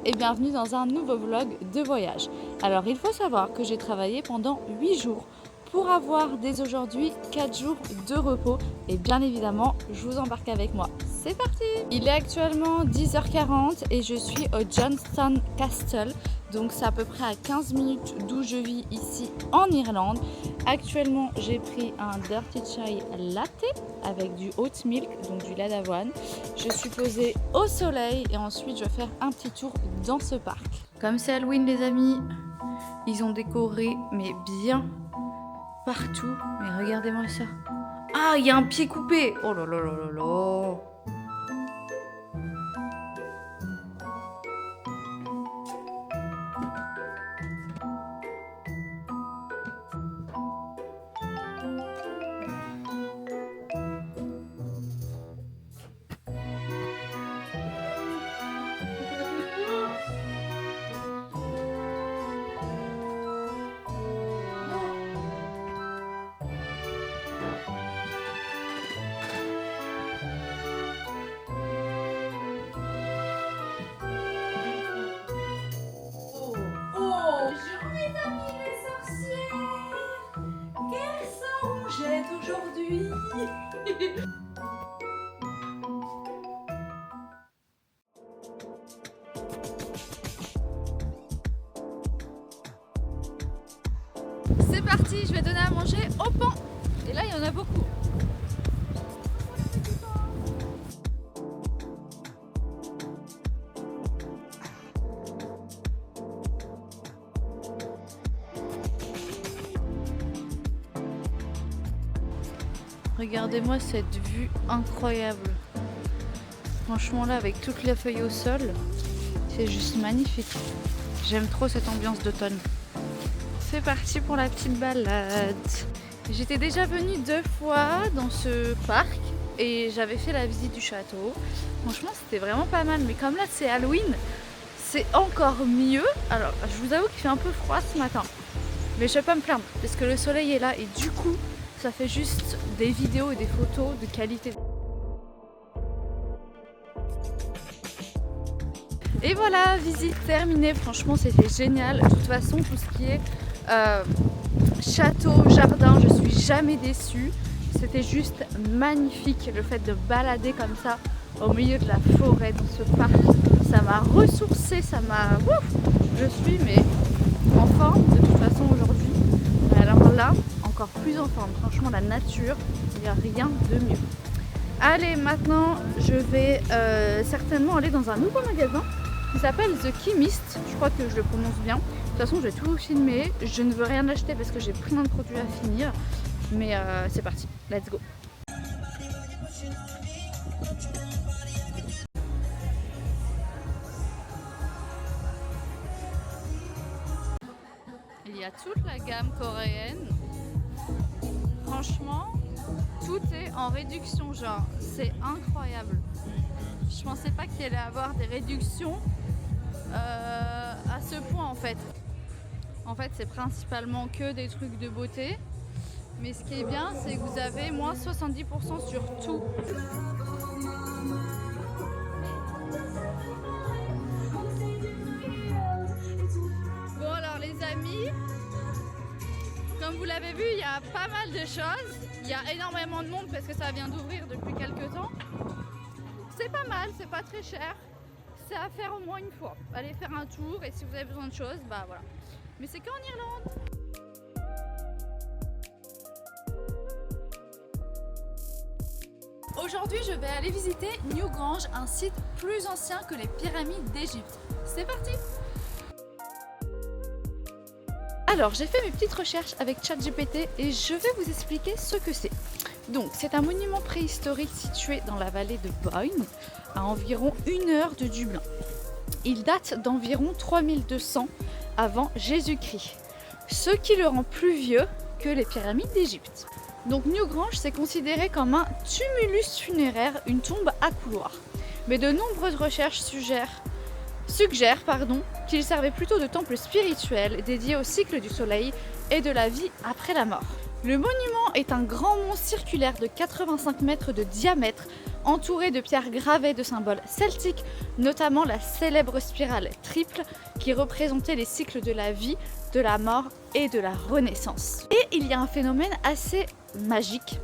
et bienvenue dans un nouveau vlog de voyage. Alors il faut savoir que j'ai travaillé pendant 8 jours pour avoir dès aujourd'hui 4 jours de repos et bien évidemment je vous embarque avec moi. C'est parti! Il est actuellement 10h40 et je suis au Johnstone Castle, donc c'est à peu près à 15 minutes d'où je vis ici en Irlande. Actuellement j'ai pris un dirty chai latte avec du oat milk, donc du lait d'avoine. Je suis posée au soleil et ensuite je vais faire un petit tour dans ce parc. Comme c'est Halloween les amis, ils ont décoré mais bien partout. Mais regardez-moi ça. Ah, il y a un pied coupé. Oh là là là là là. Aujourd'hui. C'est parti, je vais donner à manger au paon. Et là, il y en a beaucoup. Regardez-moi cette vue incroyable. Franchement là, avec toutes les feuilles au sol, c'est juste magnifique. J'aime trop cette ambiance d'automne. C'est parti pour la petite balade. J'étais déjà venue 2 fois dans ce parc et j'avais fait la visite du château. Franchement c'était vraiment pas mal, mais comme là c'est Halloween, c'est encore mieux. Alors je vous avoue qu'il fait un peu froid ce matin, mais je vais pas me plaindre parce que le soleil est là et du coup ça fait juste des vidéos et des photos de qualité. Et voilà, visite terminée. Franchement, c'était génial. De toute façon, tout ce qui est château, jardin, je suis jamais déçue. C'était juste magnifique. Le fait de balader comme ça au milieu de la forêt dans ce parc, ça m'a ressourcée, ça m'a... Je suis mais en forme de toute façon aujourd'hui. Alors là, encore plus en forme. Franchement, la nature, il n'y a rien de mieux. Allez, maintenant, je vais certainement aller dans un nouveau magasin qui s'appelle The Chemist. Je crois que je le prononce bien. De toute façon, je vais tout filmer. Je ne veux rien acheter parce que j'ai plein de produits à finir. Mais c'est parti, let's go. Il y a toute la gamme coréenne. Franchement, tout est en réduction, genre, c'est incroyable. Je pensais pas qu'il allait avoir des réductions à ce point en fait. En fait, c'est principalement que des trucs de beauté. Mais ce qui est bien, c'est que vous avez moins 70% sur tout. Bon alors les amis, comme vous l'avez vu, il y a pas mal de choses. Il y a énormément de monde parce que ça vient d'ouvrir depuis quelques temps. C'est pas mal, c'est pas très cher. C'est à faire au moins une fois. Allez faire un tour et si vous avez besoin de choses, bah voilà. Mais c'est qu'en Irlande. Aujourd'hui, je vais aller visiter Newgrange, un site plus ancien que les pyramides d'Égypte. C'est parti! Alors, j'ai fait mes petites recherches avec ChatGPT et je vais vous expliquer ce que c'est. Donc, c'est un monument préhistorique situé dans la vallée de Boyne, à environ 1 heure de Dublin. Il date d'environ 3200 avant Jésus-Christ, ce qui le rend plus vieux que les pyramides d'Égypte. Donc Newgrange, c'est considéré comme un tumulus funéraire, une tombe à couloir. Mais de nombreuses recherches suggèrent qu'il servait plutôt de temple spirituel dédié au cycle du soleil et de la vie après la mort. Le monument est un grand mont circulaire de 85 mètres de diamètre, entouré de pierres gravées de symboles celtiques, notamment la célèbre spirale triple qui représentait les cycles de la vie, de la mort et de la renaissance. Et il y a un phénomène assez magique,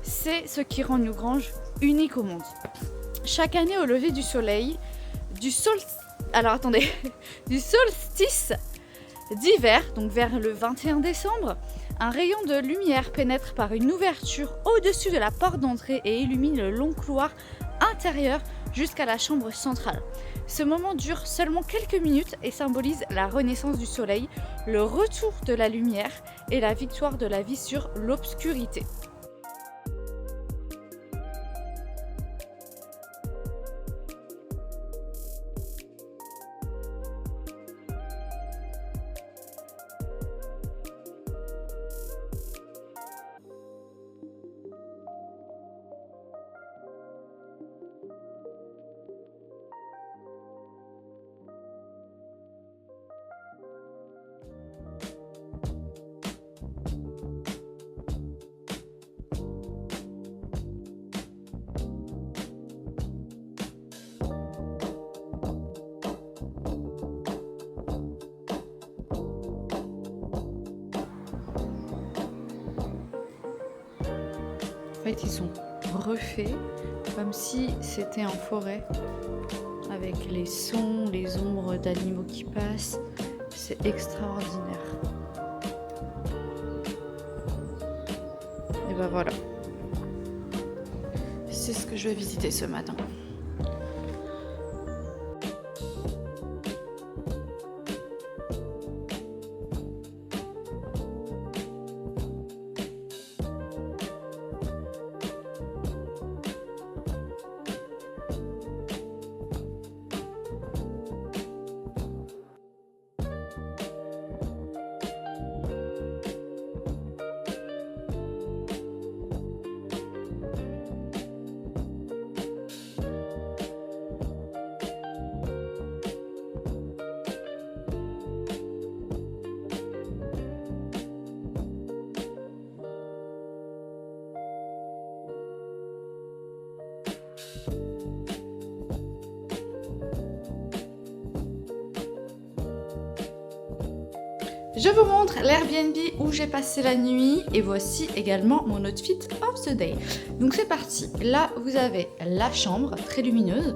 c'est ce qui rend Newgrange unique au monde. Chaque année au lever du soleil, du solstice d'hiver, donc vers le 21 décembre, un rayon de lumière pénètre par une ouverture au-dessus de la porte d'entrée et illumine le long couloir intérieur jusqu'à la chambre centrale. Ce moment dure seulement quelques minutes et symbolise la renaissance du soleil, le retour de la lumière et la victoire de la vie sur l'obscurité. En fait, ils sont refaits comme si c'était en forêt, avec les sons, les ombres d'animaux qui passent. C'est extraordinaire. Et ben voilà. C'est ce que je vais visiter ce matin. Je vous montre l'Airbnb où j'ai passé la nuit et voici également mon outfit of the day. Donc c'est parti, là vous avez la chambre très lumineuse,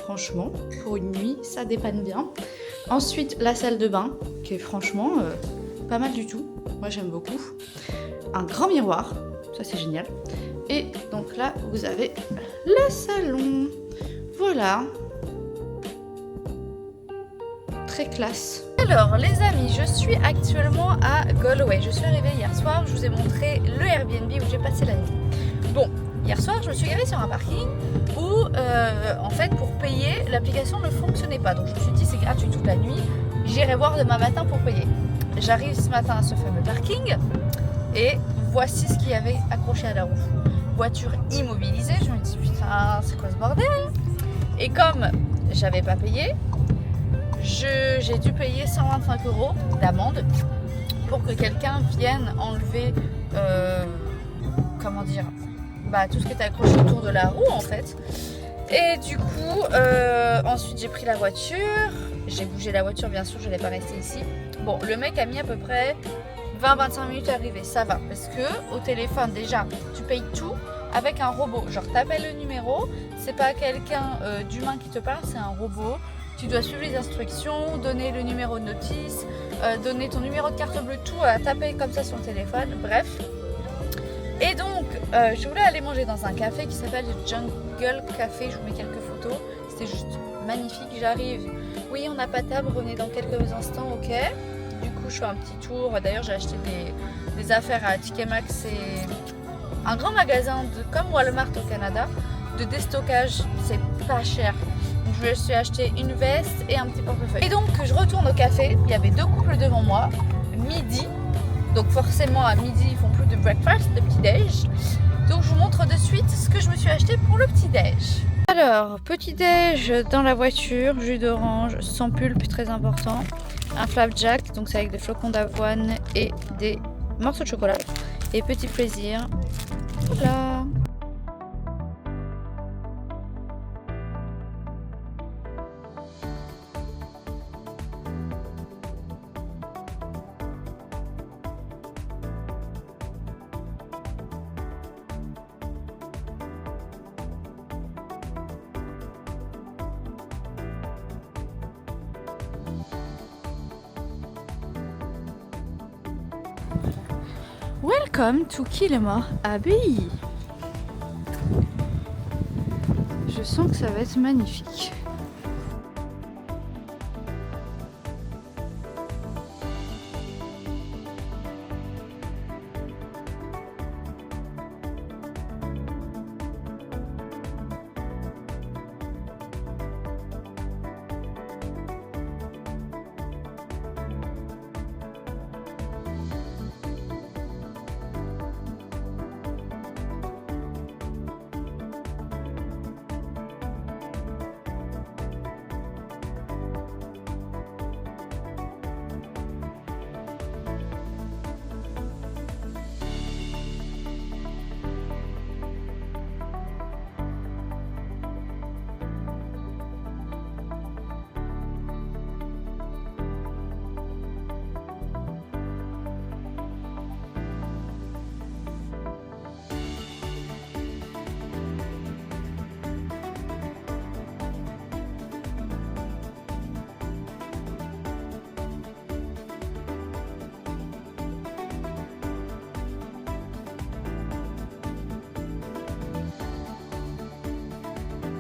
franchement pour une nuit ça dépanne bien. Ensuite la salle de bain qui est franchement pas mal du tout, moi j'aime beaucoup. Un grand miroir, ça c'est génial. Et donc là vous avez le salon, voilà. Très classe. Alors les amis, je suis actuellement à Galway. Je suis arrivée hier soir, je vous ai montré le Airbnb où j'ai passé la nuit. Bon, hier soir je me suis garée sur un parking où en fait pour payer l'application ne fonctionnait pas. Donc je me suis dit c'est gratuit toute la nuit, j'irai voir demain matin pour payer. J'arrive ce matin à ce fameux parking et voici ce qu'il y avait accroché à la roue. Voiture immobilisée, je me dis putain c'est quoi ce bordel? Et comme j'avais pas payé, j'ai dû payer 125 € d'amende pour que quelqu'un vienne enlever comment dire, tout ce qui était accroché autour de la roue en fait. Et du coup ensuite j'ai pris la voiture, j'ai bougé la voiture bien sûr, je n'allais pas rester ici. Bon, le mec a mis à peu près 20-25 minutes à arriver, ça va parce que au téléphone déjà tu payes tout avec un robot, genre t'appelles le numéro, c'est pas quelqu'un d'humain qui te parle, c'est un robot. Tu dois suivre les instructions, donner le numéro de notice, donner ton numéro de carte bleue, tout à taper comme ça sur le téléphone, bref. Et donc, je voulais aller manger dans un café qui s'appelle Jungle Café, je vous mets quelques photos, c'était juste magnifique, j'arrive. Oui, on n'a pas de table, revenez dans quelques instants, ok. Du coup, je fais un petit tour, d'ailleurs j'ai acheté des affaires à TK Maxx, c'est un grand magasin comme Walmart au Canada, de déstockage, c'est pas cher. Je me suis acheté une veste et un petit portefeuille. Et donc je retourne au café, il y avait deux couples devant moi, midi. Donc forcément à midi ils font plus de breakfast, de petit déj. Donc je vous montre de suite ce que je me suis acheté pour le petit déj. Alors petit déj dans la voiture, jus d'orange sans pulpe, très important. Un flapjack, donc c'est avec des flocons d'avoine et des morceaux de chocolat. Et petit plaisir, voilà. Welcome to Killemore Abbey. Je sens que ça va être magnifique.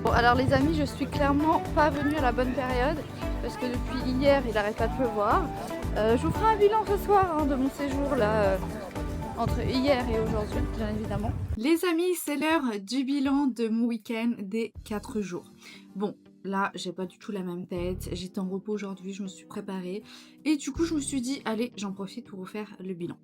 Bon, alors les amis, je suis clairement pas venue à la bonne période parce que depuis hier il arrête pas de pleuvoir. Je vous ferai un bilan ce soir de mon séjour là entre hier et aujourd'hui, bien évidemment. Les amis, c'est l'heure du bilan de mon week-end des 4 jours. Bon, là j'ai pas du tout la même tête, j'étais en repos aujourd'hui, je me suis préparée et du coup je me suis dit allez, j'en profite pour vous faire le bilan.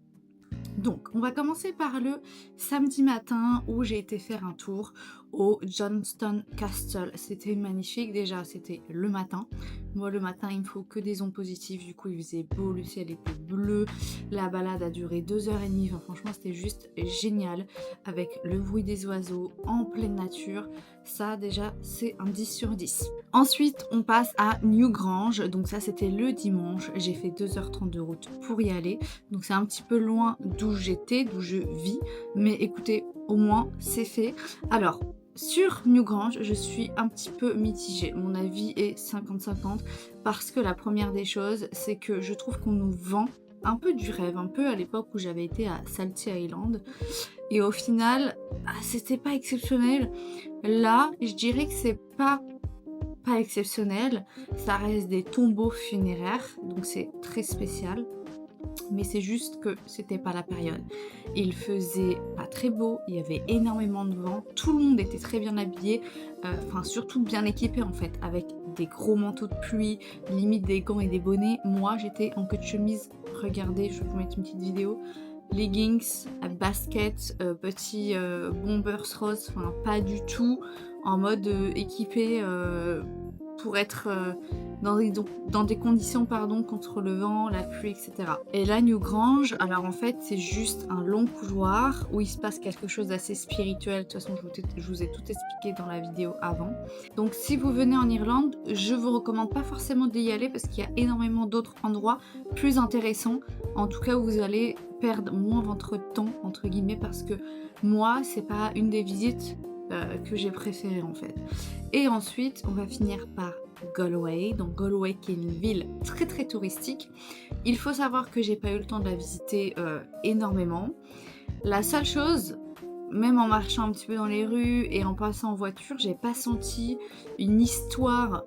Donc, on va commencer par le samedi matin où j'ai été faire un tour au Johnston Castle. C'était magnifique, déjà c'était le matin. Moi le matin il me faut que des ondes positives, du coup il faisait beau, le ciel était bleu. La balade a duré 2h30, enfin, franchement c'était juste génial avec le bruit des oiseaux en pleine nature. Ça déjà c'est un 10 sur 10. Ensuite on passe à Newgrange, donc ça c'était le dimanche. J'ai fait 2h30 de route pour y aller, donc c'est un petit peu loin d'où j'étais, d'où je vis, mais écoutez, au moins c'est fait. Alors sur Newgrange, je suis un petit peu mitigée. Mon avis est 50-50 parce que la première des choses, c'est que je trouve qu'on nous vend un peu du rêve, un peu à l'époque où j'avais été à Salty Island. Et au final, c'était pas exceptionnel. Là, je dirais que c'est pas exceptionnel. Ça reste des tombeaux funéraires, donc c'est très spécial. Mais c'est juste que c'était pas la période. Il faisait pas très beau, il y avait énormément de vent, tout le monde était très bien habillé, enfin surtout bien équipé en fait, avec des gros manteaux de pluie, limite des gants et des bonnets. Moi j'étais en queue de chemise, regardez, je vais vous mettre une petite vidéo, leggings, basket, petit bombers rose, enfin pas du tout en mode équipé pour être dans des conditions contre le vent, la pluie, etc. Et là, Newgrange, alors en fait, c'est juste un long couloir où il se passe quelque chose d'assez spirituel. De toute façon, je vous ai tout expliqué dans la vidéo avant. Donc, si vous venez en Irlande, je vous recommande pas forcément d'y aller parce qu'il y a énormément d'autres endroits plus intéressants. En tout cas, où vous allez perdre moins votre temps, entre guillemets, parce que moi, c'est pas une des visites que j'ai préférées en fait. Et ensuite, on va finir par Galway, donc Galway qui est une ville très très touristique. Il faut savoir que j'ai pas eu le temps de la visiter énormément. La seule chose, même en marchant un petit peu dans les rues et en passant en voiture, j'ai pas senti une histoire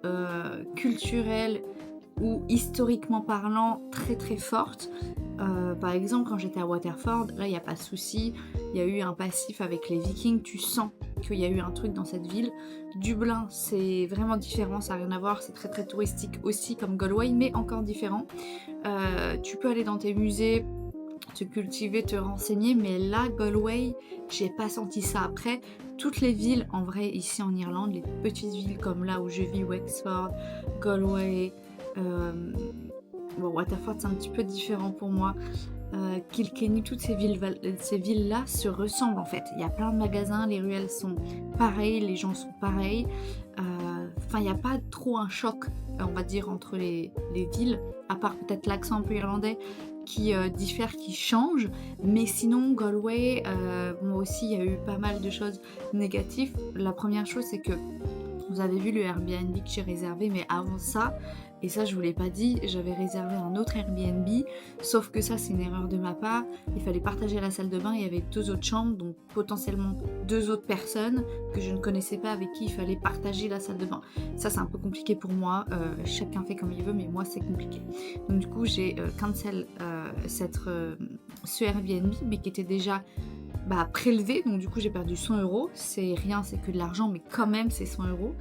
culturelle ou historiquement parlant très très forte. Par exemple, quand j'étais à Waterford, là il n'y a pas de souci, il y a eu un passif avec les Vikings, tu sens qu'il y a eu un truc dans cette ville. Dublin, c'est vraiment différent, ça n'a rien à voir, c'est très très touristique aussi comme Galway, mais encore différent. Tu peux aller dans tes musées, te cultiver, te renseigner, mais là, Galway, j'ai pas senti ça. Après, toutes les villes, en vrai, ici en Irlande, les petites villes comme là où je vis, Wexford, Galway, bon, Waterford, c'est un petit peu différent pour moi. Kilkenny, toutes ces villes-là se ressemblent en fait. Il y a plein de magasins, les ruelles sont pareilles, les gens sont pareils. Enfin, il n'y a pas trop un choc, on va dire, entre les villes, à part peut-être l'accent un peu irlandais qui diffère, qui change. Mais sinon, Galway, moi aussi, il y a eu pas mal de choses négatives. La première chose, c'est que vous avez vu le Airbnb que j'ai réservé, mais avant ça, et ça je vous l'ai pas dit, j'avais réservé un autre Airbnb, sauf que ça c'est une erreur de ma part, il fallait partager la salle de bain, il y avait 2 autres chambres, donc potentiellement 2 autres personnes que je ne connaissais pas avec qui il fallait partager la salle de bain. Ça c'est un peu compliqué pour moi, chacun fait comme il veut, mais moi c'est compliqué. Donc du coup j'ai cancel ce Airbnb, mais qui était déjà prélevé, donc du coup j'ai perdu 100 €. C'est rien, c'est que de l'argent, mais quand même c'est 100 €.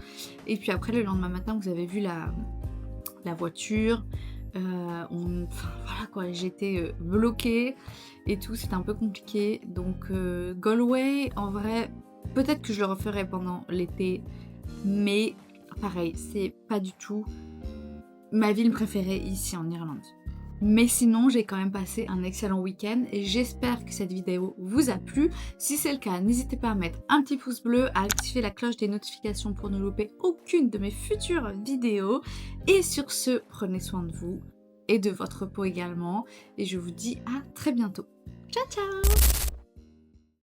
Et puis après le lendemain matin, vous avez vu la voiture, enfin voilà quoi, j'étais bloquée et tout, c'était un peu compliqué. Donc Galway, en vrai, peut-être que je le referai pendant l'été, mais pareil, c'est pas du tout ma ville préférée ici en Irlande. Mais sinon, j'ai quand même passé un excellent week-end et j'espère que cette vidéo vous a plu. Si c'est le cas, n'hésitez pas à mettre un petit pouce bleu, à activer la cloche des notifications pour ne louper aucune de mes futures vidéos. Et sur ce, prenez soin de vous et de votre peau également. Et je vous dis à très bientôt. Ciao ciao!